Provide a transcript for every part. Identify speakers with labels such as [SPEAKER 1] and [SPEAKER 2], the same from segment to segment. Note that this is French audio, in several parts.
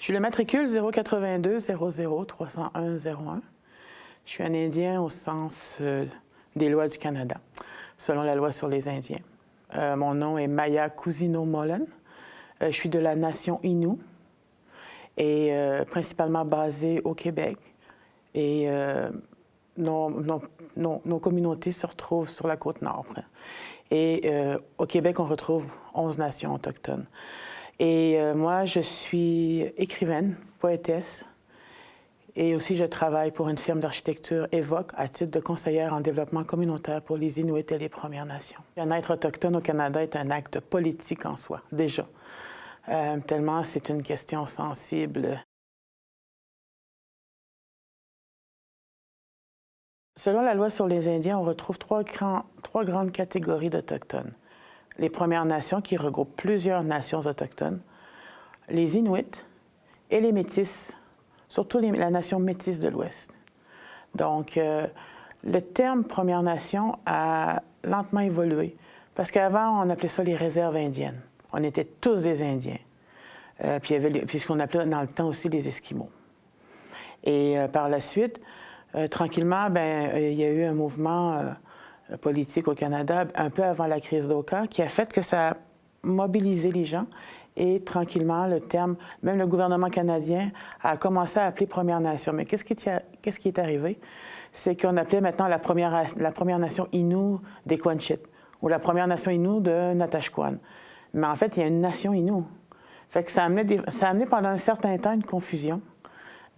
[SPEAKER 1] Je suis le matricule 082 00 301 01. Je suis un Indien au sens des lois du Canada, selon la loi sur les Indiens. Mon nom est Maya Cousineau-Mullen. Je suis de la nation Innu et principalement basée au Québec. Et nos communautés se retrouvent sur la côte nord. Et au Québec, on retrouve 11 nations autochtones. Et moi, je suis écrivaine, poétesse, et aussi je travaille pour une firme d'architecture Évoque à titre de conseillère en développement communautaire pour les Inuits et les Premières Nations. Être autochtone au Canada est un acte politique en soi, déjà, tellement c'est une question sensible. Selon la loi sur les Indiens, on retrouve trois grandes catégories d'Autochtones. Les Premières Nations, qui regroupent plusieurs nations autochtones, les Inuits et les Métis, surtout la nation métisse de l'Ouest. Donc, le terme Première Nation a lentement évolué, parce qu'avant, on appelait ça les réserves indiennes. On était tous des Indiens. Puis il y avait ce qu'on appelait dans le temps aussi les Esquimaux. Et par la suite, tranquillement, il y a eu un mouvement politique au Canada, un peu avant la crise d'Oka, qui a fait que ça a mobilisé les gens. Et tranquillement, le terme, même le gouvernement canadien a commencé à appeler Première Nation. Mais qu'est-ce qui est arrivé? C'est qu'on appelait maintenant la première Nation Innu des Quanchit, ou la Première Nation Innu de Natashquan. Mais en fait, il y a une nation Innu. Fait que ça a amené pendant un certain temps une confusion.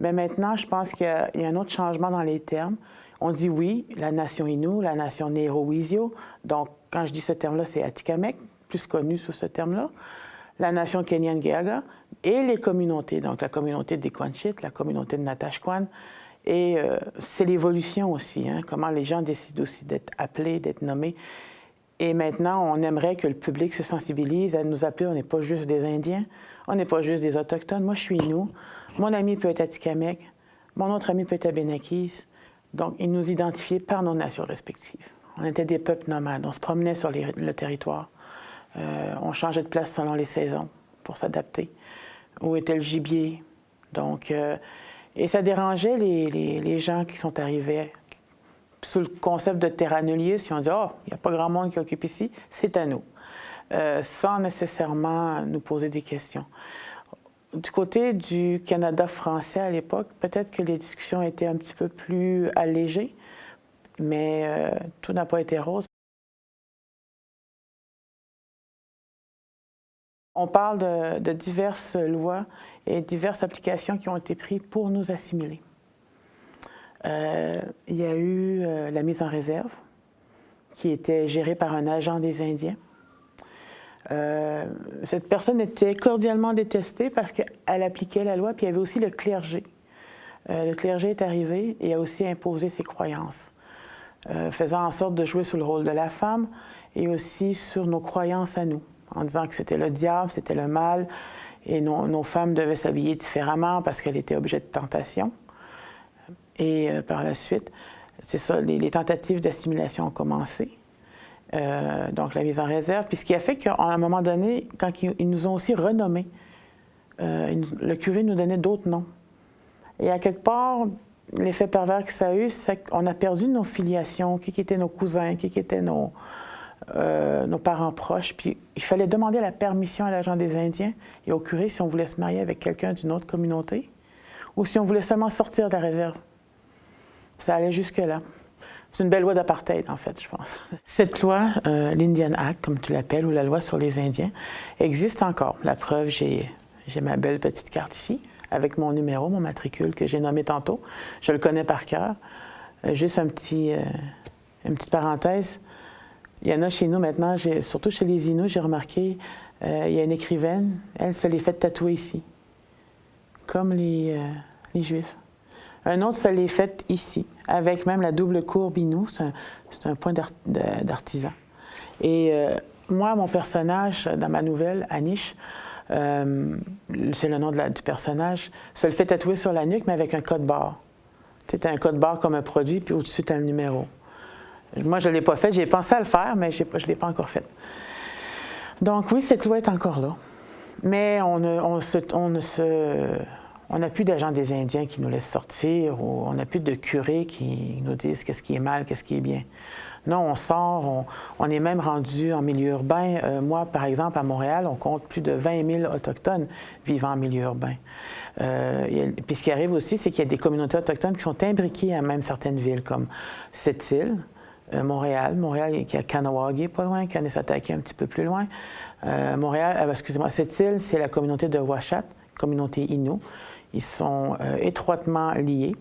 [SPEAKER 1] Mais maintenant, je pense qu'il y a un autre changement dans les termes. On dit oui, la nation Innu, la nation Nero-Wizio. Donc, quand je dis ce terme-là, c'est Atikamekw, plus connu sous ce terme-là. La nation Kanien'kehá:ka et les communautés. Donc, la communauté des Quanchit, la communauté de Natashquan. Et c'est l'évolution aussi, hein, comment les gens décident aussi d'être appelés, d'être nommés. Et maintenant, on aimerait que le public se sensibilise à nous appeler. On n'est pas juste des Indiens, on n'est pas juste des Autochtones. Moi, je suis Innu. Mon ami peut être Atikamekw. Mon autre ami peut être Abénaquis. Donc, ils nous identifiaient par nos nations respectives. On était des peuples nomades. On se promenait sur le territoire. On changeait de place selon les saisons pour s'adapter. Où était le gibier? Donc, et ça dérangeait les gens qui sont arrivés sous le concept de terra nullius. Ils ont dit « Oh, il n'y a pas grand monde qui occupe ici, c'est à nous », sans nécessairement nous poser des questions. Du côté du Canada français à l'époque, peut-être que les discussions étaient un petit peu plus allégées, mais tout n'a pas été rose. On parle de diverses lois et diverses applications qui ont été prises pour nous assimiler. Il y a eu la mise en réserve, qui était gérée par un agent des Indiens. Cette personne était cordialement détestée parce qu'elle appliquait la loi, puis il y avait aussi le clergé. Le clergé est arrivé et a aussi imposé ses croyances, faisant en sorte de jouer sur le rôle de la femme et aussi sur nos croyances à nous, en disant que c'était le diable, c'était le mal, et nos femmes devaient s'habiller différemment parce qu'elles étaient objets de tentation. Et par la suite, c'est ça, les tentatives d'assimilation ont commencé. Donc, la mise en réserve. Puis ce qui a fait qu'à un moment donné, quand ils nous ont aussi renommés, le curé nous donnait d'autres noms. Et à quelque part, l'effet pervers que ça a eu, c'est qu'on a perdu nos filiations, qui étaient nos cousins, qui étaient nos parents proches. Puis il fallait demander la permission à l'agent des Indiens et au curé si on voulait se marier avec quelqu'un d'une autre communauté ou si on voulait seulement sortir de la réserve. Ça allait jusque-là. C'est une belle loi d'apartheid, en fait, je pense. Cette loi, l'Indian Act, comme tu l'appelles, ou la loi sur les Indiens, existe encore. La preuve, j'ai ma belle petite carte ici, avec mon numéro, mon matricule que j'ai nommé tantôt. Je le connais par cœur. Juste une petite parenthèse. Il y en a chez nous maintenant, surtout chez les Inuits, j'ai remarqué, il y a une écrivaine, elle se les fait tatouer ici, comme les Juifs. Un autre se l'est fait ici, avec même la double courbe Innu, c'est un point d'artisan. Et moi, mon personnage, dans ma nouvelle, Anish, c'est le nom du personnage, se le fait tatouer sur la nuque, mais avec un code barre. C'est un code barre comme un produit, puis au-dessus, tu as un numéro. Moi, je ne l'ai pas fait. J'ai pensé à le faire, mais je ne l'ai pas encore fait. Donc oui, cette loi est encore là. Mais on n'a plus d'agents des Indiens qui nous laissent sortir, ou on n'a plus de curés qui nous disent qu'est-ce qui est mal, qu'est-ce qui est bien. Non, on sort, on est même rendu en milieu urbain. Moi, par exemple, à Montréal, on compte plus de 20 000 Autochtones vivant en milieu urbain. Puis ce qui arrive aussi, c'est qu'il y a des communautés autochtones qui sont imbriquées à même certaines villes, comme Sept-Îles, Montréal, qui est à Kahnawake, pas loin, Kanesatake, un petit peu plus loin. Excusez-moi, Sept-Îles, c'est la communauté de Uashat, communauté Innu. Ils sont étroitement liés.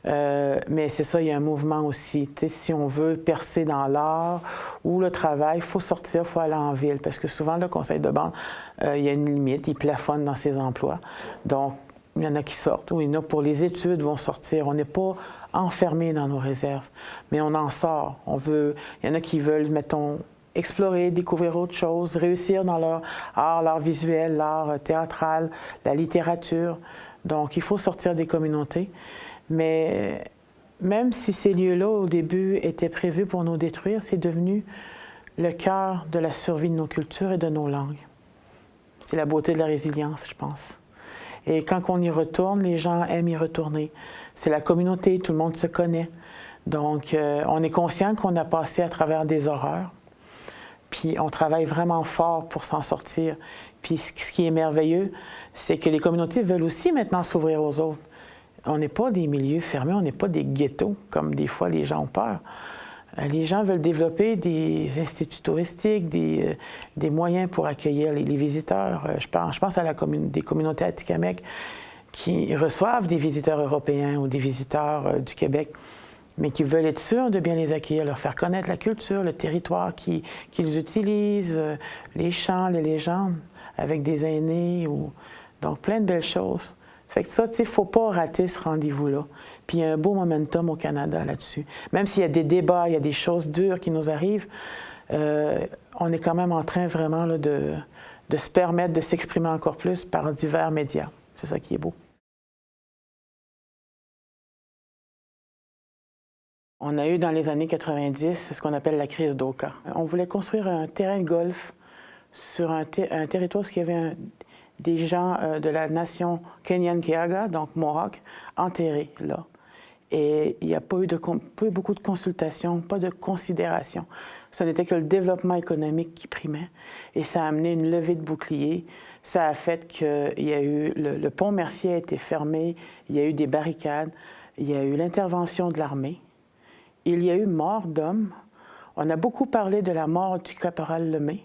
[SPEAKER 1] Mais c'est ça, il y a un mouvement aussi. Tu sais, si on veut percer dans l'art ou le travail, il faut sortir, il faut aller en ville. Parce que souvent, le conseil de bande, il y a une limite, il plafonne dans ses emplois. Donc, il y en a qui sortent, ou il y en a pour les études vont sortir. On n'est pas enfermé dans nos réserves, mais on en sort. Il y en a qui veulent, mettons, explorer, découvrir autre chose, réussir dans leur art, l'art visuel, l'art théâtral, la littérature. Donc, il faut sortir des communautés. Mais même si ces lieux-là, au début, étaient prévus pour nous détruire, c'est devenu le cœur de la survie de nos cultures et de nos langues. C'est la beauté de la résilience, je pense. Et quand on y retourne, les gens aiment y retourner. C'est la communauté, tout le monde se connaît. Donc, on est conscient qu'on a passé à travers des horreurs. Puis on travaille vraiment fort pour s'en sortir. Puis ce qui est merveilleux, c'est que les communautés veulent aussi maintenant s'ouvrir aux autres. On n'est pas des milieux fermés, on n'est pas des ghettos, comme des fois les gens ont peur. Les gens veulent développer des instituts touristiques, des moyens pour accueillir les visiteurs. Je pense à des communautés Atikamekw qui reçoivent des visiteurs européens ou des visiteurs du Québec, mais qui veulent être sûrs de bien les accueillir, leur faire connaître la culture, le territoire qu'ils utilisent, les chants, les légendes, avec des aînés, donc plein de belles choses. Fait que ça, tu sais, il ne faut pas rater ce rendez-vous-là. Puis il y a un beau momentum au Canada là-dessus. Même s'il y a des débats, il y a des choses dures qui nous arrivent, on est quand même en train vraiment là, de se permettre de s'exprimer encore plus par divers médias. C'est ça qui est beau. On a eu dans les années 90 ce qu'on appelle la crise d'Oka. On voulait construire un terrain de golf sur un territoire où il y avait des gens de la nation Kenyan-Keaga, donc Mohawk, enterrés là. Et il n'y a pas eu beaucoup de consultations, pas de considération. Ce n'était que le développement économique qui primait. Et ça a amené une levée de boucliers. Ça a fait qu'il y a eu... Le pont Mercier a été fermé, il y a eu des barricades, il y a eu l'intervention de l'armée. Il y a eu mort d'hommes. On a beaucoup parlé de la mort du caporal Lemay,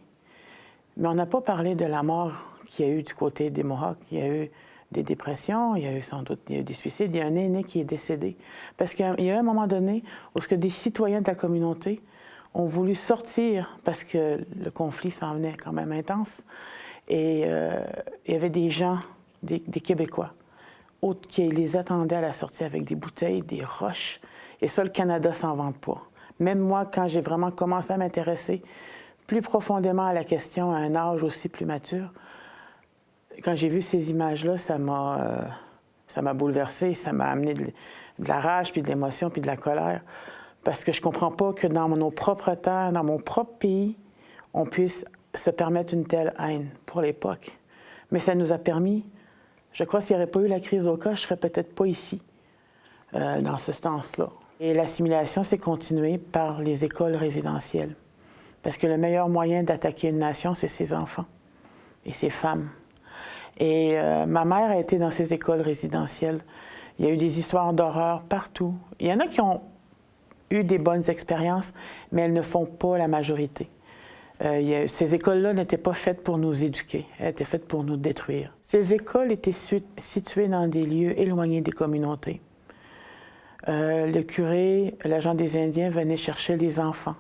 [SPEAKER 1] mais on n'a pas parlé de la mort qu'il y a eu du côté des Mohawks. Il y a eu des dépressions, il y a eu sans doute des suicides. Il y a un aîné qui est décédé. Parce qu'il y a eu un moment donné où des citoyens de la communauté ont voulu sortir parce que le conflit s'en venait quand même intense. Et il y avait des gens, des Québécois, autres qui les attendaient à la sortie avec des bouteilles, des roches. Et ça, le Canada s'en vante pas. Même moi, quand j'ai vraiment commencé à m'intéresser plus profondément à la question à un âge aussi plus mature, quand j'ai vu ces images-là, ça m'a bouleversée, ça m'a amené de la rage, puis de l'émotion, puis de la colère. Parce que je comprends pas que dans nos propres terres, dans mon propre pays, on puisse se permettre une telle haine pour l'époque. Mais ça nous a permis, je crois, s'il n'y aurait pas eu la crise d'Oka, je serais peut-être pas ici, dans ce sens-là. Et l'assimilation s'est continuée par les écoles résidentielles. Parce que le meilleur moyen d'attaquer une nation, c'est ses enfants et ses femmes. Et ma mère a été dans ces écoles résidentielles. Il y a eu des histoires d'horreur partout. Il y en a qui ont eu des bonnes expériences, mais elles ne font pas la majorité. Ces écoles-là n'étaient pas faites pour nous éduquer, elles étaient faites pour nous détruire. Ces écoles étaient situées dans des lieux éloignés des communautés. Le curé, l'agent des Indiens venait chercher les enfants.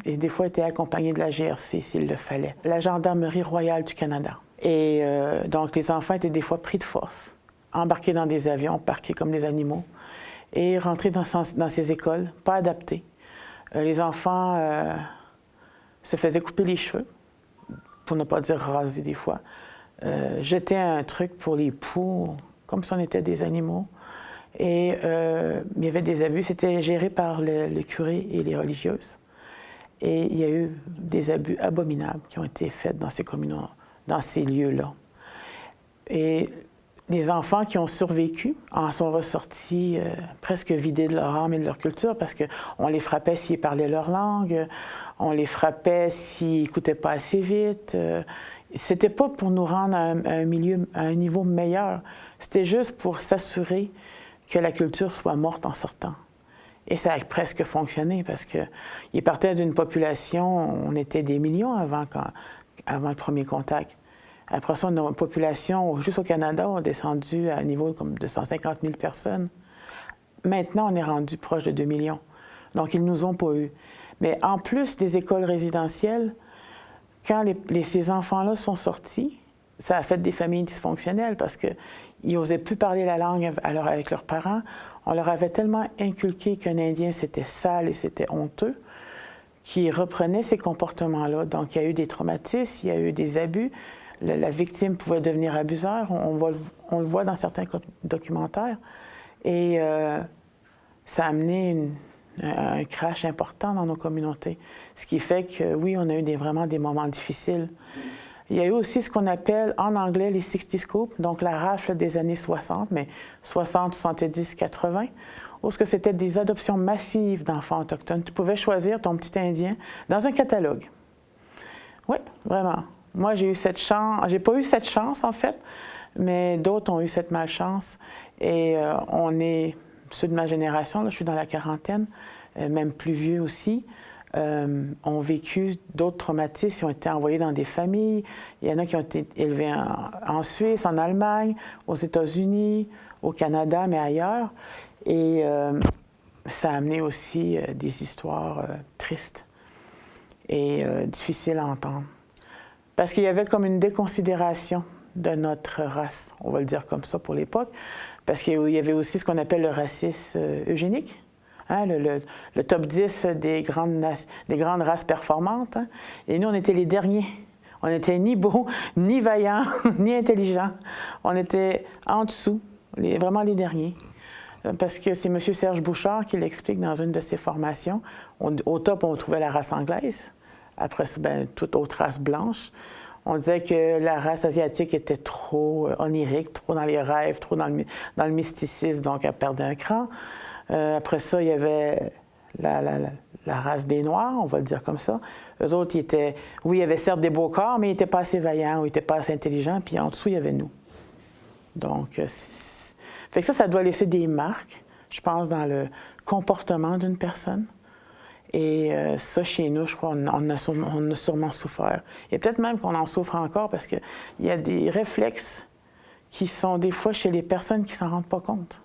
[SPEAKER 1] Et des fois était accompagné de la GRC s'il le fallait. La Gendarmerie royale du Canada. Et donc les enfants étaient des fois pris de force, embarqués dans des avions, parqués comme des animaux, et rentrés dans ces écoles, pas adaptés. Les enfants se faisaient couper les cheveux, pour ne pas dire raser des fois, jetaient un truc pour les poux, comme si on était des animaux. Et il y avait des abus. C'était géré par le curé et les religieuses. Et il y a eu des abus abominables qui ont été faits dans ces lieux-là. Et les enfants qui ont survécu en sont ressortis presque vidés de leur âme et de leur culture parce qu'on les frappait s'ils parlaient leur langue, on les frappait s'ils n'écoutaient pas assez vite. C'était pas pour nous rendre à un niveau meilleur, c'était juste pour s'assurer que la culture soit morte en sortant. Et ça a presque fonctionné parce qu'ils partaient d'une population, on était des millions avant le premier contact. Après ça, notre population, juste au Canada, a descendu à un niveau comme de 150 000 personnes. Maintenant, on est rendu proche de 2 millions. Donc, ils ne nous ont pas eu. Mais en plus des écoles résidentielles, quand ces enfants-là sont sortis, ça a fait des familles dysfonctionnelles parce qu'ils n'osaient plus parler la langue avec leurs parents. On leur avait tellement inculqué qu'un Indien, c'était sale et c'était honteux, qu'ils reprenaient ces comportements-là. Donc, il y a eu des traumatismes, il y a eu des abus. La victime pouvait devenir abuseur. On le voit dans certains documentaires. Et ça a amené un crash important dans nos communautés. Ce qui fait que, oui, on a eu vraiment des moments difficiles. Il y a eu aussi ce qu'on appelle, en anglais, les 60 Scoops, donc la rafle des années 60, mais 60, 70, 80, où c'était des adoptions massives d'enfants autochtones. Tu pouvais choisir ton petit Indien dans un catalogue. Oui, vraiment. Moi, j'ai eu cette chance. J'ai pas eu cette chance, en fait, mais d'autres ont eu cette malchance. Et ceux de ma génération, là, je suis dans la quarantaine, même plus vieux aussi, ont vécu d'autres traumatismes, ils ont été envoyés dans des familles. Il y en a qui ont été élevés en Suisse, en Allemagne, aux États-Unis, au Canada, mais ailleurs. Et ça a amené aussi des histoires tristes et difficiles à entendre. Parce qu'il y avait comme une déconsidération de notre race, on va le dire comme ça pour l'époque, parce qu'il y avait aussi ce qu'on appelle le racisme eugénique, hein, le top 10 des grandes races performantes. Hein. Et nous, on était les derniers. On n'était ni beaux, ni vaillants, ni intelligents. On était en dessous, vraiment les derniers. Parce que c'est M. Serge Bouchard qui l'explique dans une de ses formations. Au top, on trouvait la race anglaise. Après ça, toute autre race blanche. On disait que la race asiatique était trop onirique, trop dans les rêves, trop dans le mysticisme, donc elle perdait un cran. Après ça, il y avait la race des Noirs, on va le dire comme ça. Eux autres, il y avait certes des beaux corps, mais ils n'étaient pas assez vaillants ou ils n'étaient pas assez intelligents, puis en dessous, il y avait nous. Donc, fait que ça doit laisser des marques, je pense, dans le comportement d'une personne. Et ça, chez nous, je crois, on a sûrement souffert. Et peut-être même qu'on en souffre encore parce qu'il y a des réflexes qui sont des fois chez les personnes qui ne s'en rendent pas compte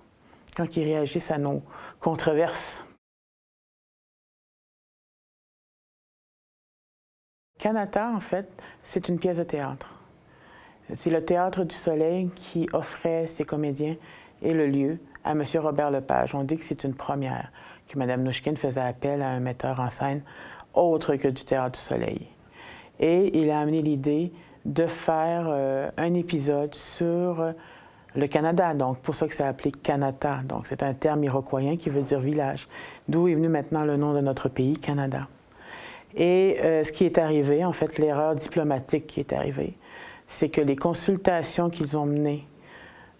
[SPEAKER 1] quand ils réagissent à nos controverses. Kanata, en fait, c'est une pièce de théâtre. C'est le Théâtre du Soleil qui offrait ses comédiens et le lieu à M. Robert Lepage. On dit que c'est une première, que Mme Nouchkine faisait appel à un metteur en scène autre que du Théâtre du Soleil. Et il a amené l'idée de faire un épisode sur le Canada, donc pour ça que c'est appelé Kanata. Donc c'est un terme iroquoien qui veut dire village, d'où est venu maintenant le nom de notre pays, Canada. Et ce qui est arrivé, en fait, l'erreur diplomatique qui est arrivée, c'est que les consultations qu'ils ont menées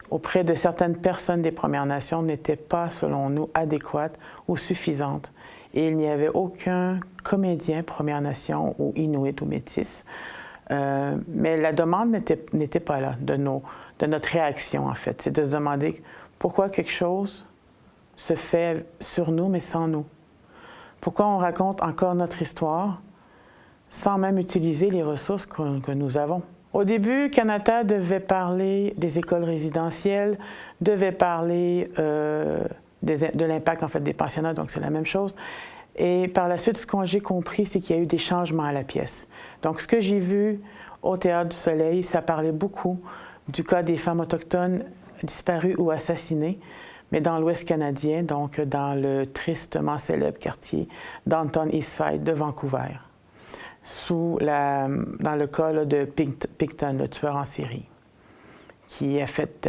[SPEAKER 1] auprès de certaines personnes des Premières Nations n'étaient pas, selon nous, adéquates ou suffisantes. Et il n'y avait aucun comédien Première Nation ou Inuit ou Métis. Mais la demande n'était pas là de notre réaction, en fait. C'est de se demander pourquoi quelque chose se fait sur nous, mais sans nous. Pourquoi on raconte encore notre histoire sans même utiliser les ressources que nous avons. Au début, Kanata devait parler des écoles résidentielles, devait parler de l'impact en fait des pensionnats, donc c'est la même chose. Et par la suite, ce que j'ai compris, c'est qu'il y a eu des changements à la pièce. Donc ce que j'ai vu au Théâtre du Soleil, ça parlait beaucoup du cas des femmes autochtones disparues ou assassinées, mais dans l'Ouest canadien, donc dans le tristement célèbre quartier Downtown Eastside de Vancouver, dans le cas là, de Picton, le tueur en série, qui a fait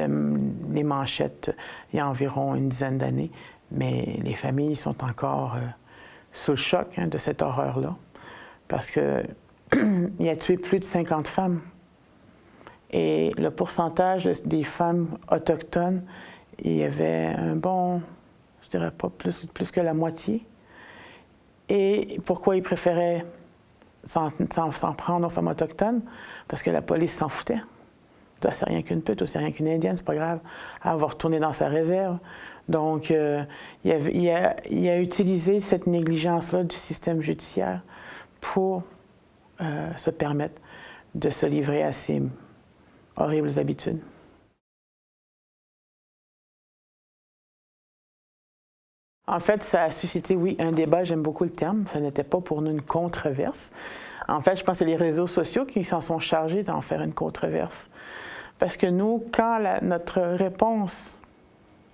[SPEAKER 1] les manchettes il y a environ une dizaine d'années, mais les familles sont encore sous le choc de cette horreur-là. parce qu'il a tué plus de 50 femmes. Et le pourcentage des femmes autochtones, il y avait un bon, je dirais pas plus que la moitié. Et pourquoi il préférait s'en prendre aux femmes autochtones? Parce que la police s'en foutait. Toi, c'est rien qu'une pute, ou c'est rien qu'une indienne, c'est pas grave. Elle va retourner dans sa réserve. Donc, il a utilisé cette négligence-là du système judiciaire pour se permettre de se livrer à ces horribles habitudes. En fait, ça a suscité, oui, un débat, j'aime beaucoup le terme, ça n'était pas pour nous une controverse. En fait, je pense que c'est les réseaux sociaux qui s'en sont chargés d'en faire une controverse. Parce que nous, quand notre réponse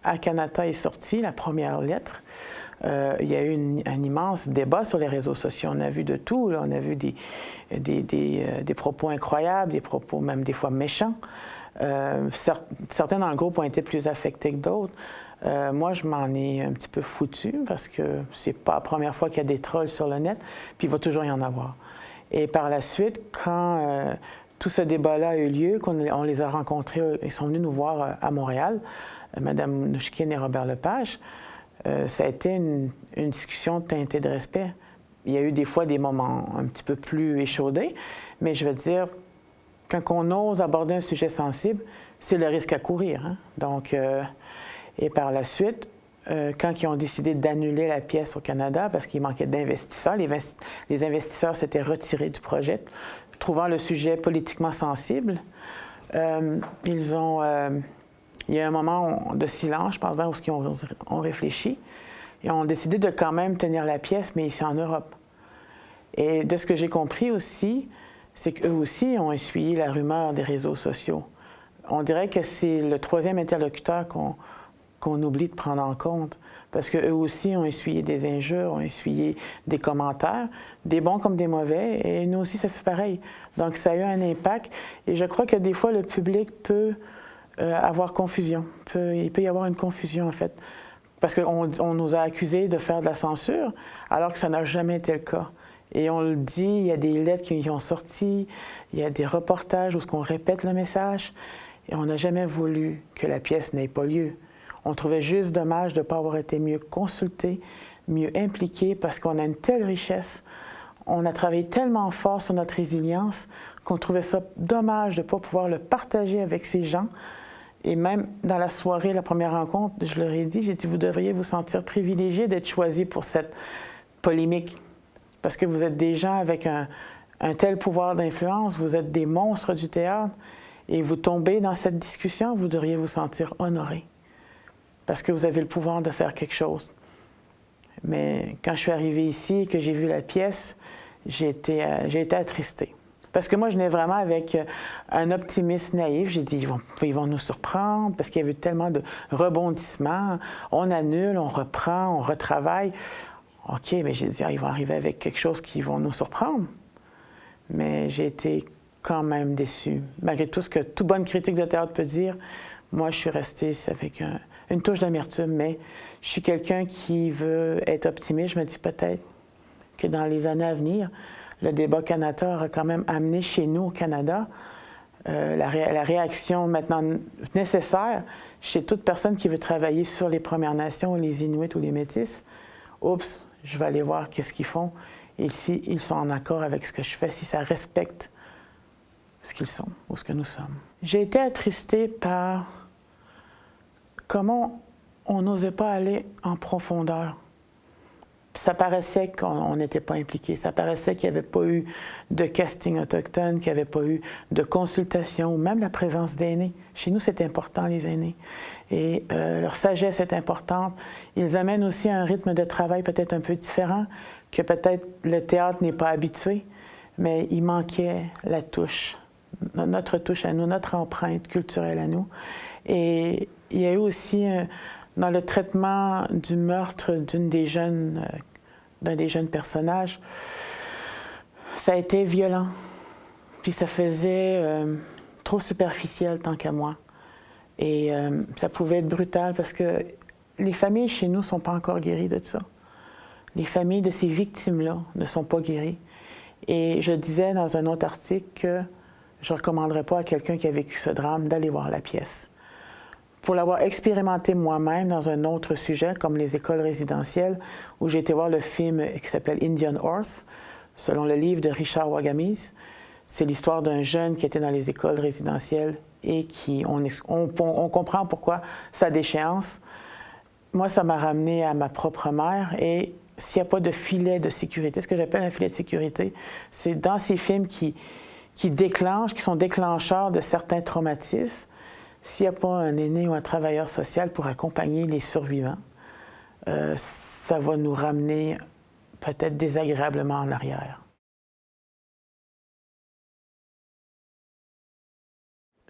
[SPEAKER 1] à Kanata est sortie, la première lettre, il y a eu un immense débat sur les réseaux sociaux. On a vu de tout, là. On a vu des propos incroyables, des propos même des fois méchants. Certains dans le groupe ont été plus affectés que d'autres. Moi, je m'en ai un petit peu foutu parce que c'est pas la première fois qu'il y a des trolls sur le net, puis il va toujours y en avoir. Et par la suite, quand tout ce débat-là a eu lieu, qu'on les a rencontrés, ils sont venus nous voir à Montréal, Mme Mnouchkine et Robert Lepage, ça a été une discussion teintée de respect. Il y a eu des fois des moments un petit peu plus échaudés, mais je veux dire, quand on ose aborder un sujet sensible, c'est le risque à courir. Hein? Donc, et par la suite, quand ils ont décidé d'annuler la pièce au Canada parce qu'il manquait d'investisseurs, les investisseurs s'étaient retirés du projet, trouvant le sujet politiquement sensible, il y a un moment de silence, je pense bien, où ils ont réfléchi et ont décidé de quand même tenir la pièce, mais ici en Europe. Et de ce que j'ai compris aussi, c'est qu'eux aussi ont essuyé la rumeur des réseaux sociaux. On dirait que c'est le troisième interlocuteur qu'on oublie de prendre en compte, parce qu'eux aussi ont essuyé des injures, ont essuyé des commentaires, des bons comme des mauvais, et nous aussi, ça fait pareil. Donc, ça a eu un impact, et je crois que des fois, le public peut avoir confusion. Il peut y avoir une confusion, en fait, parce qu'on nous a accusés de faire de la censure, alors que ça n'a jamais été le cas. Et on le dit, il y a des lettres qui ont sorti, il y a des reportages où on répète le message, et on n'a jamais voulu que la pièce n'ait pas lieu. On trouvait juste dommage de ne pas avoir été mieux consulté, mieux impliqué, parce qu'on a une telle richesse. On a travaillé tellement fort sur notre résilience qu'on trouvait ça dommage de ne pas pouvoir le partager avec ces gens. Et même dans la soirée, la première rencontre, je leur ai dit, j'ai dit, vous devriez vous sentir privilégié d'être choisi pour cette polémique. Parce que vous êtes des gens avec un tel pouvoir d'influence, vous êtes des monstres du théâtre, et vous tombez dans cette discussion, vous devriez vous sentir honoré. Parce que vous avez le pouvoir de faire quelque chose. Mais quand je suis arrivée ici et que j'ai vu la pièce, j'ai été attristée. Parce que moi, je venais vraiment avec un optimisme naïf. J'ai dit, ils vont nous surprendre parce qu'il y a eu tellement de rebondissements. On annule, on reprend, on retravaille. OK, mais j'ai dit, ils vont arriver avec quelque chose qui va nous surprendre. Mais j'ai été quand même déçue. Malgré tout ce que toute bonne critique de théâtre peut dire, moi, je suis restée avec une touche d'amertume, mais je suis quelqu'un qui veut être optimiste. Je me dis peut-être que dans les années à venir, le débat Kanata aura quand même amené chez nous, au Canada, la réaction maintenant nécessaire chez toute personne qui veut travailler sur les Premières Nations, les Inuits ou les Métis. Oups, je vais aller voir qu'est-ce qu'ils font et si ils sont en accord avec ce que je fais, si ça respecte ce qu'ils sont ou ce que nous sommes. J'ai été attristée par comment on n'osait pas aller en profondeur. Ça paraissait qu'on n'était pas impliqué. Ça paraissait qu'il n'y avait pas eu de casting autochtone, qu'il n'y avait pas eu de consultation, ou même la présence d'aînés. Chez nous, c'est important, les aînés. Et leur sagesse est importante. Ils amènent aussi un rythme de travail peut-être un peu différent, que peut-être le théâtre n'est pas habitué, mais il manquait la touche, notre touche à nous, notre empreinte culturelle à nous. Et il y a eu aussi, dans le traitement du meurtre d'un des jeunes personnages, ça a été violent. Puis ça faisait trop superficiel tant qu'à moi. Et ça pouvait être brutal parce que les familles chez nous ne sont pas encore guéries de ça. Les familles de ces victimes-là ne sont pas guéries. Et je disais dans un autre article que je ne recommanderais pas à quelqu'un qui a vécu ce drame d'aller voir la pièce. Pour l'avoir expérimenté moi-même dans un autre sujet, comme les écoles résidentielles, où j'ai été voir le film qui s'appelle Indian Horse, selon le livre de Richard Wagamese. C'est l'histoire d'un jeune qui était dans les écoles résidentielles et on comprend pourquoi sa déchéance. Moi, ça m'a ramené à ma propre mère et s'il n'y a pas de filet de sécurité, ce que j'appelle un filet de sécurité, c'est dans ces films qui sont déclencheurs de certains traumatismes, s'il n'y a pas un aîné ou un travailleur social pour accompagner les survivants, ça va nous ramener peut-être désagréablement en arrière.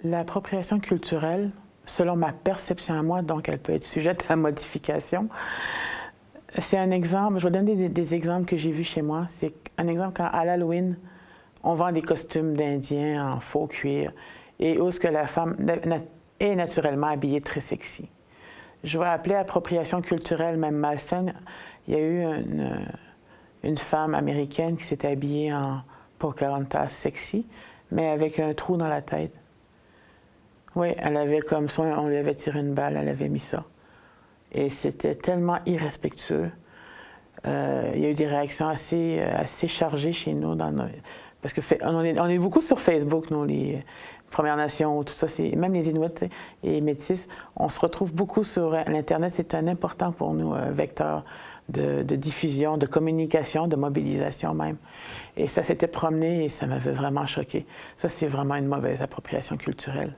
[SPEAKER 1] L'appropriation culturelle, selon ma perception à moi, donc elle peut être sujette à modification. C'est un exemple, je vais donner des exemples que j'ai vus chez moi. C'est un exemple quand à l'Halloween, on vend des costumes d'Indiens en faux cuir et où est-ce que la femme est naturellement habillée très sexy. Je vais appeler appropriation culturelle même malsaine. Il y a eu une femme américaine qui s'était habillée en Pocahontas sexy, mais avec un trou dans la tête. Oui, elle avait comme ça, on lui avait tiré une balle, elle avait mis ça. Et c'était tellement irrespectueux. Il y a eu des réactions assez chargées chez nous. Parce qu'on est beaucoup sur Facebook, nous, les Premières Nations, tout ça, même les Inuits et Métis. On se retrouve beaucoup sur l'Internet. C'est un important pour nous vecteur de diffusion, de communication, de mobilisation même. Et ça s'était promené et ça m'avait vraiment choqué. Ça, c'est vraiment une mauvaise appropriation culturelle.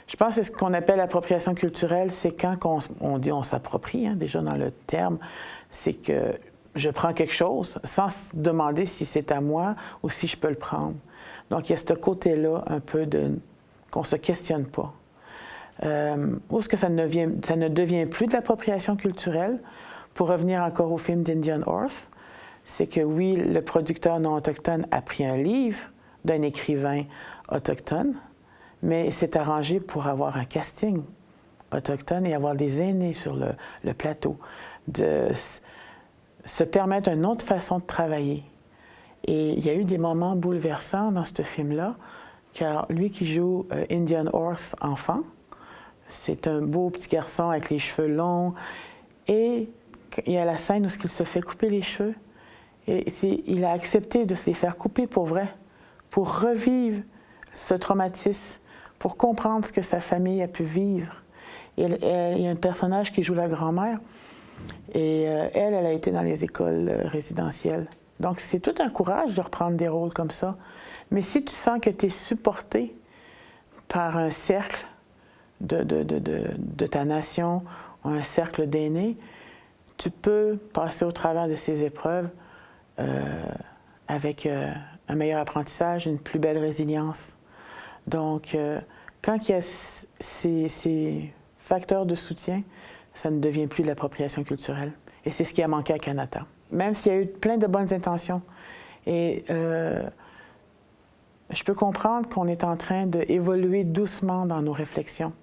[SPEAKER 1] Je pense que ce qu'on appelle l'appropriation culturelle, c'est quand on dit on s'approprie, hein, déjà dans le terme, c'est que je prends quelque chose sans demander si c'est à moi ou si je peux le prendre. Donc, il y a ce côté-là un peu qu'on ne se questionne pas. Où est-ce que ça ne devient plus de l'appropriation culturelle? Pour revenir encore au film d'Indian Horse, c'est que oui, le producteur non autochtone a pris un livre d'un écrivain autochtone, mais s'est arrangé pour avoir un casting autochtone et avoir des aînés sur le plateau, de se permettre une autre façon de travailler. Et il y a eu des moments bouleversants dans ce film-là, car lui qui joue Indian Horse enfant, c'est un beau petit garçon avec les cheveux longs, et il y a la scène où il se fait couper les cheveux, et il a accepté de se les faire couper pour vrai, pour revivre ce traumatisme, pour comprendre ce que sa famille a pu vivre. Et il y a un personnage qui joue la grand-mère, et elle a été dans les écoles résidentielles. Donc, c'est tout un courage de reprendre des rôles comme ça. Mais si tu sens que tu es supporté par un cercle de ta nation ou un cercle d'aînés, tu peux passer au travers de ces épreuves avec un meilleur apprentissage, une plus belle résilience. Donc, quand il y a ces facteurs de soutien, ça ne devient plus de l'appropriation culturelle. Et c'est ce qui a manqué à Kanata. Même s'il y a eu plein de bonnes intentions. Et je peux comprendre qu'on est en train d'évoluer doucement dans nos réflexions.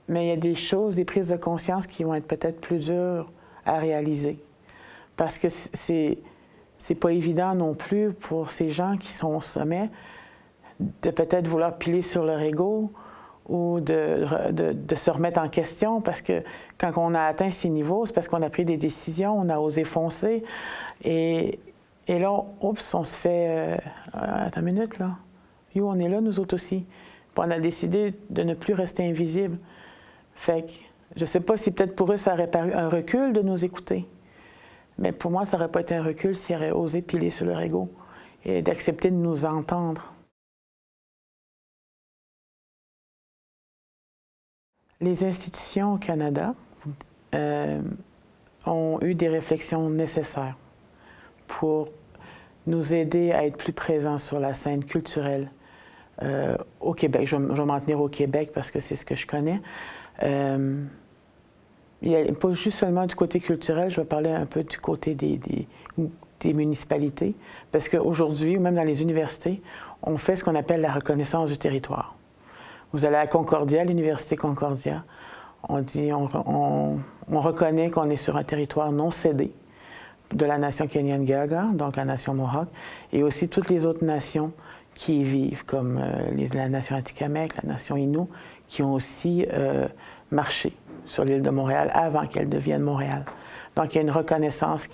[SPEAKER 1] Mais il y a des choses, des prises de conscience qui vont être peut-être plus dures à réaliser. Parce que c'est pas évident non plus pour ces gens qui sont au sommet de peut-être vouloir piler sur leur ego ou de se remettre en question parce que quand on a atteint ces niveaux, c'est parce qu'on a pris des décisions, on a osé foncer et là, oups, on se fait attends une minute, là. Yo, on est là, nous autres aussi. Puis on a décidé de ne plus rester invisible. Fait que je sais pas si peut-être pour eux, ça aurait paru un recul de nous écouter. Mais pour moi, ça n'aurait pas été un recul s'ils auraient osé piler sur leur ego et d'accepter de nous entendre. Les institutions au Canada ont eu des réflexions nécessaires pour nous aider à être plus présents sur la scène culturelle au Québec. Je vais m'en tenir au Québec parce que c'est ce que je connais. Il n'y a pas juste seulement du côté culturel, je vais parler un peu du côté des municipalités, parce qu'aujourd'hui, ou même dans les universités, on fait ce qu'on appelle la reconnaissance du territoire. Vous allez à Concordia, l'Université Concordia, on reconnaît qu'on est sur un territoire non cédé, de la nation Kanien'kehá:ka, donc la nation Mohawk, et aussi toutes les autres nations qui y vivent, comme la nation Atikamekw, la nation Innu, qui ont aussi marché sur l'île de Montréal avant qu'elle devienne Montréal. Donc, il y a une reconnaissance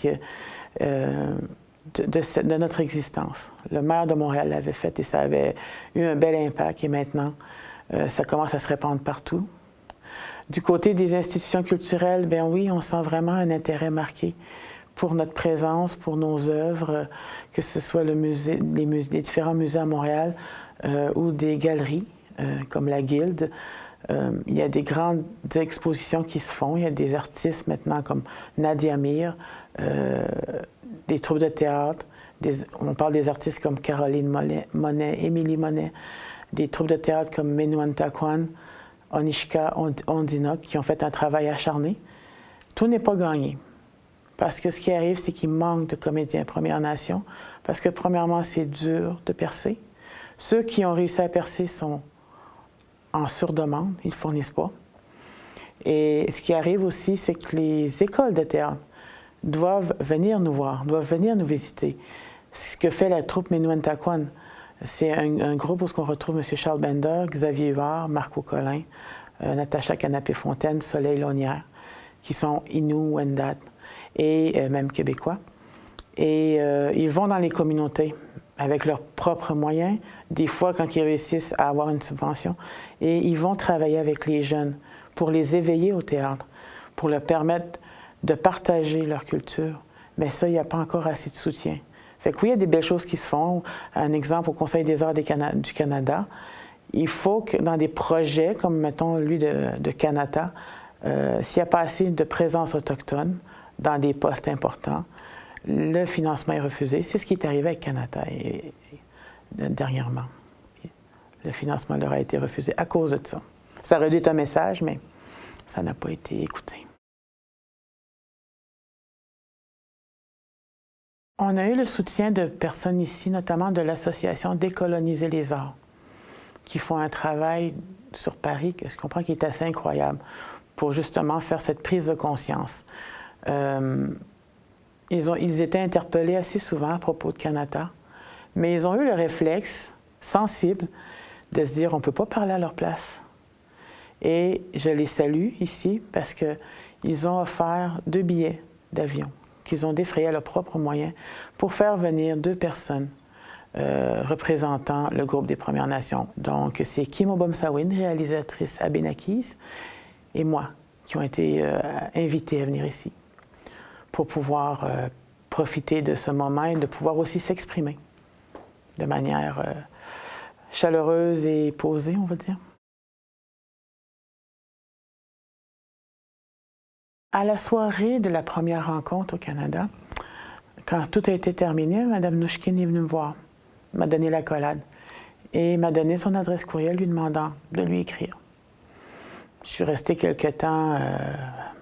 [SPEAKER 1] de notre existence. Le maire de Montréal l'avait fait et ça avait eu un bel impact. Et maintenant, ça commence à se répandre partout. Du côté des institutions culturelles, bien oui, on sent vraiment un intérêt marqué pour notre présence, pour nos œuvres, que ce soit les différents musées à Montréal ou des galeries comme la Guilde. Il y a des grandes expositions qui se font. Il y a des artistes maintenant comme Nadia Mir, des troupes de théâtre. On parle des artistes comme Caroline Monet, Émilie Monet, des troupes de théâtre comme Menuan Takwan, Onishka Ondinok, qui ont fait un travail acharné. Tout n'est pas gagné. Parce que ce qui arrive, c'est qu'il manque de comédiens Premières Nations. Parce que, premièrement, c'est dur de percer. Ceux qui ont réussi à percer sont en surdemande, ils ne fournissent pas. Et ce qui arrive aussi, c'est que les écoles de théâtre doivent venir nous voir, doivent venir nous visiter. Ce que fait la troupe Menuan Takwan, c'est un groupe où on retrouve M. Charles Bender, Xavier Huard, Marco Collin, Natacha Canapé-Fontaine, Soleil Launière, qui sont Innu, Wendat et même québécois. Et ils vont dans les communautés avec leurs propres moyens, des fois quand ils réussissent à avoir une subvention, et ils vont travailler avec les jeunes pour les éveiller au théâtre, pour leur permettre de partager leur culture. Mais ça, il n'y a pas encore assez de soutien. Fait que oui, il y a des belles choses qui se font. Un exemple, au Conseil des arts du Canada, il faut que dans des projets, comme mettons lui de Kanata, s'il n'y a pas assez de présence autochtone dans des postes importants, le financement est refusé. C'est ce qui est arrivé avec Kanata dernièrement. Le financement leur a été refusé à cause de ça. Ça aurait dû être un message, mais ça n'a pas été écouté. On a eu le soutien de personnes ici, notamment de l'association Décoloniser les arts, qui font un travail sur Paris, que je comprends, qui est assez incroyable, pour justement faire cette prise de conscience. Ils étaient interpellés assez souvent à propos de Kanata, mais ils ont eu le réflexe sensible de se dire on ne peut pas parler à leur place. Et je les salue ici parce qu'ils ont offert 2 billets d'avion qu'ils ont défrayés à leurs propres moyens pour faire venir 2 personnes représentant le groupe des Premières Nations. Donc, c'est Kim Obomsawin, réalisatrice à Benakis, et moi, qui ont été invités à venir ici pour pouvoir profiter de ce moment et de pouvoir aussi s'exprimer de manière chaleureuse et posée, on va dire. À la soirée de la première rencontre au Canada, quand tout a été terminé, Mme Nouchkine est venue me voir, m'a donné l'accolade et m'a donné son adresse courriel lui demandant de lui écrire. Je suis restée quelque temps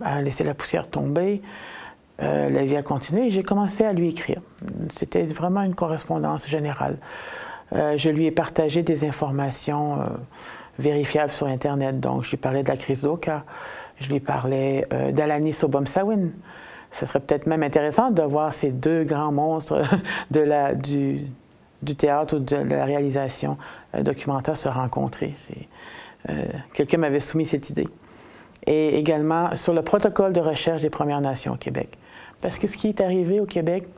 [SPEAKER 1] à laisser la poussière tomber. La vie a continué et j'ai commencé à lui écrire. C'était vraiment une correspondance générale. Je lui ai partagé des informations vérifiables sur Internet. Donc, je lui parlais de la crise d'Oka, je lui parlais d'Alanis Obomsawin. Ce serait peut-être même intéressant de voir ces 2 grands monstres du théâtre ou de la réalisation documentaire se rencontrer. Quelqu'un m'avait soumis cette idée. Et également sur le protocole de recherche des Premières Nations au Québec. Parce que ce qui est arrivé au Québec,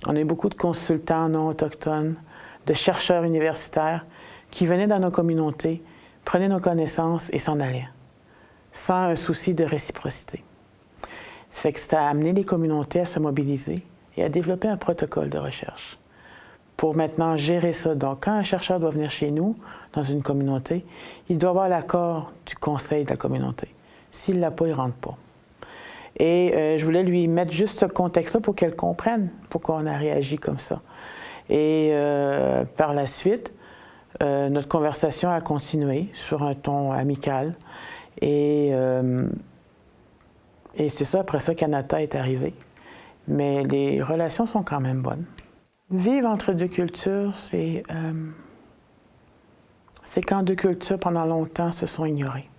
[SPEAKER 1] on a eu beaucoup de consultants non autochtones, de chercheurs universitaires qui venaient dans nos communautés, prenaient nos connaissances et s'en allaient, sans un souci de réciprocité. Ça fait que ça a amené les communautés à se mobiliser et à développer un protocole de recherche pour maintenant gérer ça. Donc, quand un chercheur doit venir chez nous, dans une communauté, il doit avoir l'accord du conseil de la communauté. S'il ne l'a pas, il ne rentre pas. Et je voulais lui mettre juste ce contexte-là pour qu'elle comprenne pourquoi on a réagi comme ça. Et par la suite, notre conversation a continué sur un ton amical. Et c'est ça, après ça, Kanata est arrivé. Mais les relations sont quand même bonnes. Vivre entre 2 cultures, c'est quand 2 cultures, pendant longtemps, se sont ignorées.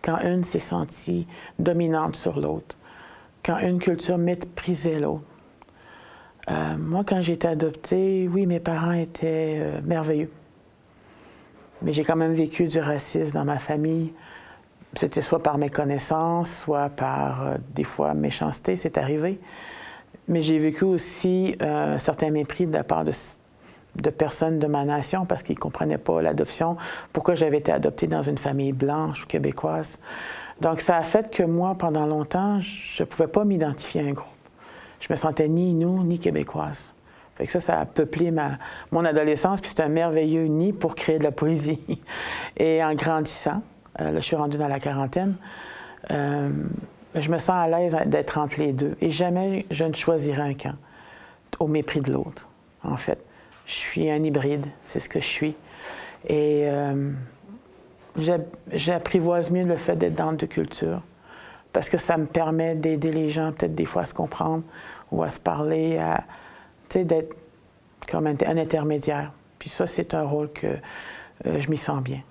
[SPEAKER 1] Quand une s'est sentie dominante sur l'autre. Quand une culture méprisait l'autre. Moi, quand j'ai été adoptée, oui, mes parents étaient merveilleux. Mais j'ai quand même vécu du racisme dans ma famille. C'était soit par méconnaissance, soit par, des fois, méchanceté, c'est arrivé. Mais j'ai vécu aussi un certain mépris de la part de personnes de ma nation parce qu'ils ne comprenaient pas l'adoption, pourquoi j'avais été adoptée dans une famille blanche ou québécoise. Donc, ça a fait que moi, pendant longtemps, je ne pouvais pas m'identifier à un groupe. Je me sentais ni nous, ni québécoise. Fait que ça a peuplé mon adolescence, puis c'est un merveilleux nid pour créer de la poésie. Et en grandissant, là, je suis rendue dans la quarantaine, je me sens à l'aise d'être entre les deux. Et jamais je ne choisirai un camp au mépris de l'autre, en fait. Je suis un hybride, c'est ce que je suis. Et j'apprivoise mieux le fait d'être dans deux cultures parce que ça me permet d'aider les gens peut-être des fois à se comprendre ou à se parler, d'être comme un intermédiaire. Puis ça, c'est un rôle que je m'y sens bien.